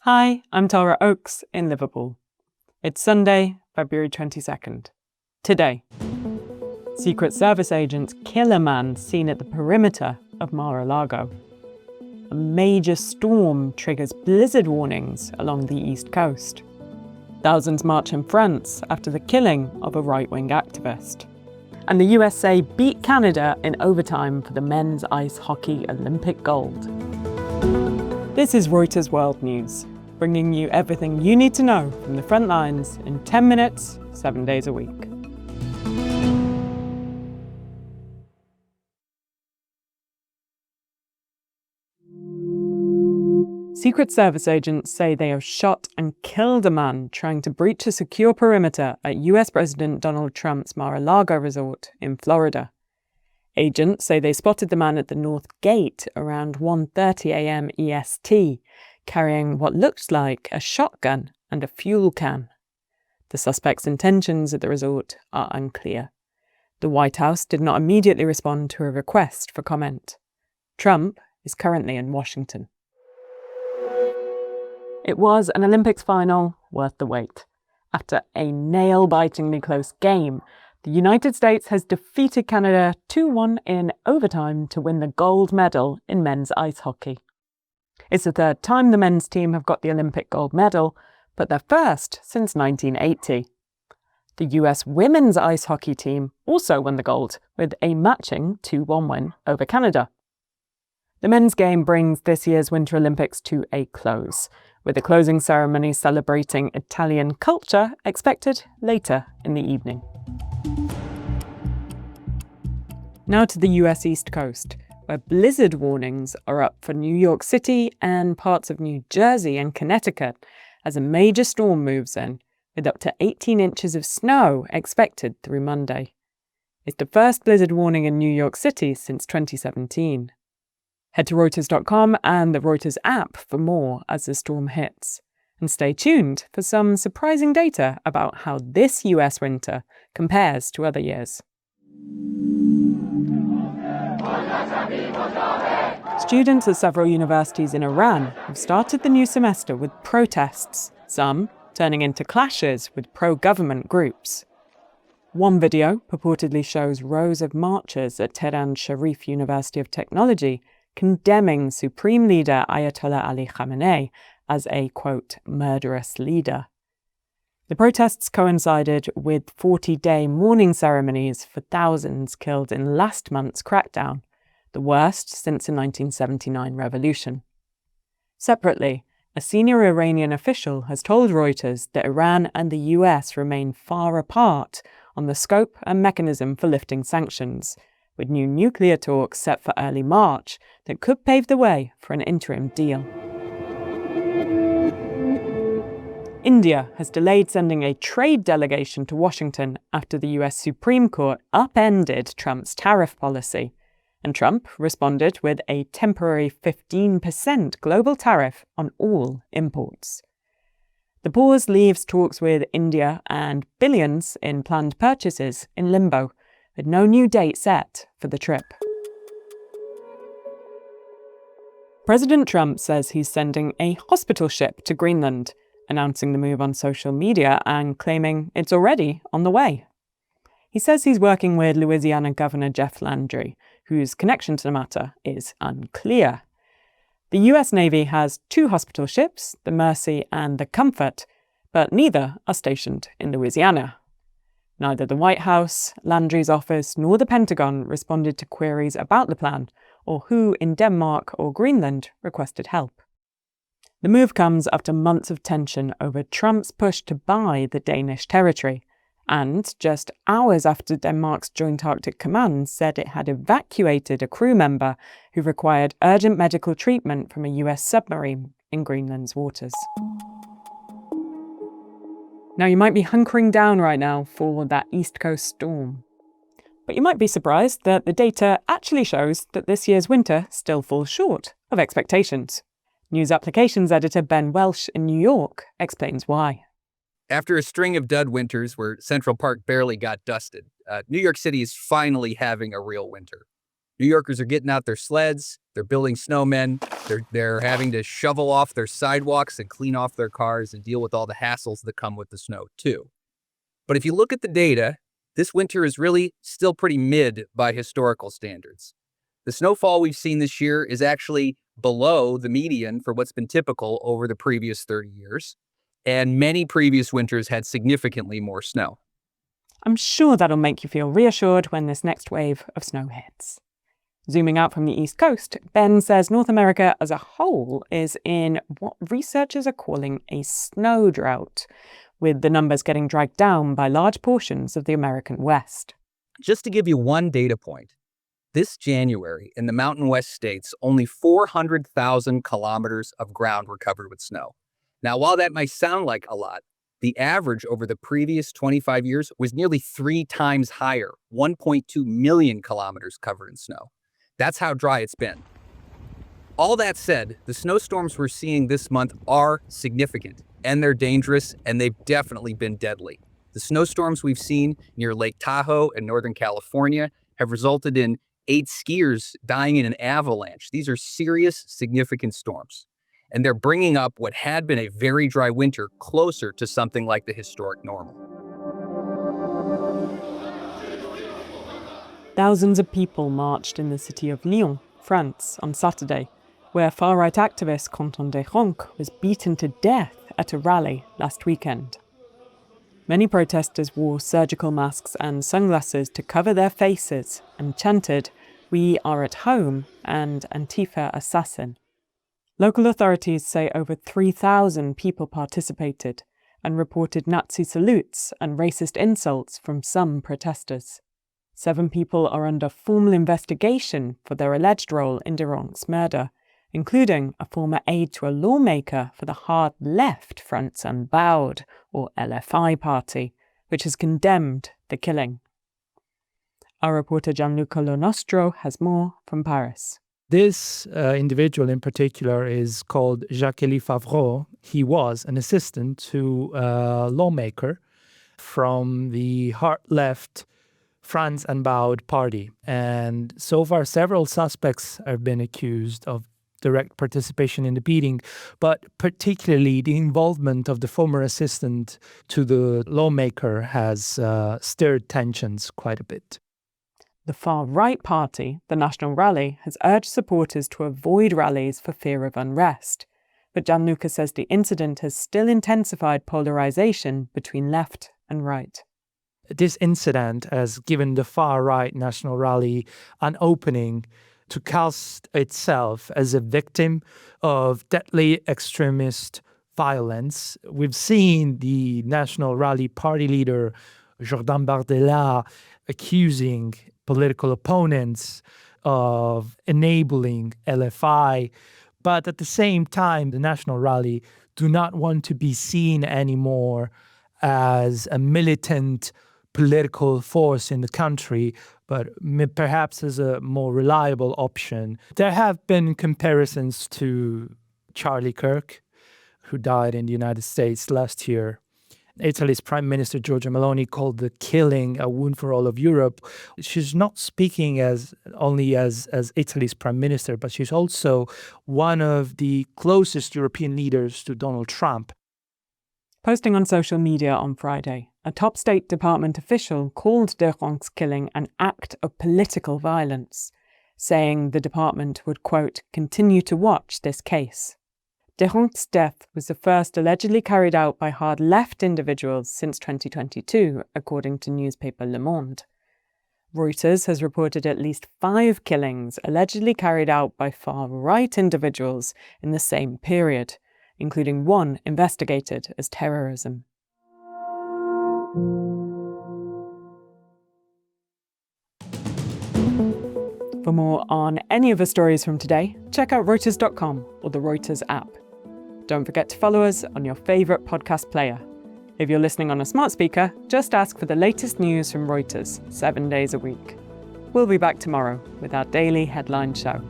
Hi, I'm Tara Oakes in Liverpool. It's Sunday, February 22nd. Today, Secret Service agents kill a man seen at the perimeter of Mar-a-Lago. A major storm triggers blizzard warnings along the east coast. Thousands march in France after the killing of a right-wing activist. And the USA beat Canada in overtime for the men's ice hockey Olympic gold. This is Reuters World News, bringing you everything you need to know from the front lines in 10 minutes, 7 days a week. Secret Service agents say they have shot and killed a man trying to breach a secure perimeter at US President Donald Trump's Mar-a-Lago resort in Florida. Agents say they spotted the man at the North Gate around 1:30 a.m. EST, carrying what looked like a shotgun and a fuel can. The suspect's intentions at the resort are unclear. The White House did not immediately respond to a request for comment. Trump is currently in Washington. It was an Olympics final worth the wait. After a nail-bitingly close game, the United States has defeated Canada 2-1 in overtime to win the gold medal in men's ice hockey. It's the third time the men's team have got the Olympic gold medal, but their first since 1980. The US women's ice hockey team also won the gold with a matching 2-1 win over Canada. The men's game brings this year's Winter Olympics to a close, with a closing ceremony celebrating Italian culture expected later in the evening. Now to the US East Coast, where blizzard warnings are up for New York City and parts of New Jersey and Connecticut as a major storm moves in, with up to 18 inches of snow expected through Monday. It's the first blizzard warning in New York City since 2017. Head to Reuters.com and the Reuters app for more as the storm hits. And stay tuned for some surprising data about how this US winter compares to other years. Students at several universities in Iran have started the new semester with protests, some turning into clashes with pro-government groups. One video purportedly shows rows of marchers at Tehran Sharif University of Technology condemning Supreme Leader Ayatollah Ali Khamenei as a, quote, murderous leader. The protests coincided with 40-day mourning ceremonies for thousands killed in last month's crackdown, the worst since the 1979 revolution. Separately, a senior Iranian official has told Reuters that Iran and the US remain far apart on the scope and mechanism for lifting sanctions, with new nuclear talks set for early March that could pave the way for an interim deal. India has delayed sending a trade delegation to Washington after the US Supreme Court upended Trump's tariff policy, and Trump responded with a temporary 15% global tariff on all imports. The pause leaves talks with India and billions in planned purchases in limbo, with no new date set for the trip. President Trump says he's sending a hospital ship to Greenland, announcing the move on social media and claiming it's already on the way. He says he's working with Louisiana Governor Jeff Landry, whose connection to the matter is unclear. The US Navy has two hospital ships, the Mercy and the Comfort, but neither are stationed in Louisiana. Neither the White House, Landry's office, nor the Pentagon responded to queries about the plan or who in Denmark or Greenland requested help. The move comes after months of tension over Trump's push to buy the Danish territory, and just hours after Denmark's Joint Arctic Command said it had evacuated a crew member who required urgent medical treatment from a US submarine in Greenland's waters. Now, you might be hunkering down right now for that East Coast storm. But you might be surprised that the data actually shows that this year's winter still falls short of expectations. News Applications editor Ben Welsh in New York explains why. After a string of dud winters where Central Park barely got dusted, New York City is finally having a real winter. New Yorkers are getting out their sleds, they're building snowmen, they're having to shovel off their sidewalks and clean off their cars and deal with all the hassles that come with the snow too. But if you look at the data, this winter is really still pretty mid by historical standards. The snowfall we've seen this year is actually below the median for what's been typical over the previous 30 years, and many previous winters had significantly more snow. I'm sure that'll make you feel reassured when this next wave of snow hits. Zooming out from the East Coast, Ben says North America as a whole is in what researchers are calling a snow drought, with the numbers getting dragged down by large portions of the American West. Just to give you one data point, this January in the Mountain West states, only 400,000 kilometers of ground were covered with snow. Now, while that might sound like a lot, the average over the previous 25 years was nearly 3 times higher, 1.2 million kilometers covered in snow. That's how dry it's been. All that said, the snowstorms we're seeing this month are significant, and they're dangerous, and they've definitely been deadly. The snowstorms we've seen near Lake Tahoe in Northern California have resulted in 8 skiers dying in an avalanche. These are serious, significant storms. And they're bringing up what had been a very dry winter closer to something like the historic normal. Thousands of people marched in the city of Lyon, France, on Saturday, where far-right activist Quentin Deranque was beaten to death at a rally last weekend. Many protesters wore surgical masks and sunglasses to cover their faces and chanted, "We are at home," and Antifa assassin. Local authorities say over 3,000 people participated and reported Nazi salutes and racist insults from some protesters. 7 people are under formal investigation for their alleged role in Deranque's murder, including a former aide to a lawmaker for the hard left Front Unbowed, or LFI party, which has condemned the killing. Our reporter Gianluca Lo Nostro has more from Paris. This individual in particular is called Jacques-Élie Favreau. He was an assistant to a lawmaker from the hard-left France Unbowed party. And so far, several suspects have been accused of direct participation in the beating, but particularly the involvement of the former assistant to the lawmaker has stirred tensions quite a bit. The far-right party, the National Rally, has urged supporters to avoid rallies for fear of unrest. But Gianluca says the incident has still intensified polarization between left and right. This incident has given the far-right National Rally an opening to cast itself as a victim of deadly extremist violence. We've seen the National Rally party leader, Jordan Bardella, accusing political opponents of enabling LFI. But at the same time, the National Rally do not want to be seen anymore as a militant political force in the country, but perhaps as a more reliable option. There have been comparisons to Charlie Kirk, who died in the United States last year. Italy's Prime Minister Giorgia Meloni called the killing a wound for all of Europe. She's not speaking only as Italy's Prime Minister, but she's also one of the closest European leaders to Donald Trump. Posting on social media on Friday, a top State Department official called Deranque's killing an act of political violence, saying the department would, quote, continue to watch this case. Deranque's death was the first allegedly carried out by hard-left individuals since 2022, according to newspaper Le Monde. Reuters has reported at least 5 killings allegedly carried out by far-right individuals in the same period, including one investigated as terrorism. For more on any of the stories from today, check out Reuters.com or the Reuters app. Don't forget to follow us on your favourite podcast player. If you're listening on a smart speaker, just ask for the latest news from Reuters 7 days a week. We'll be back tomorrow with our daily headline show.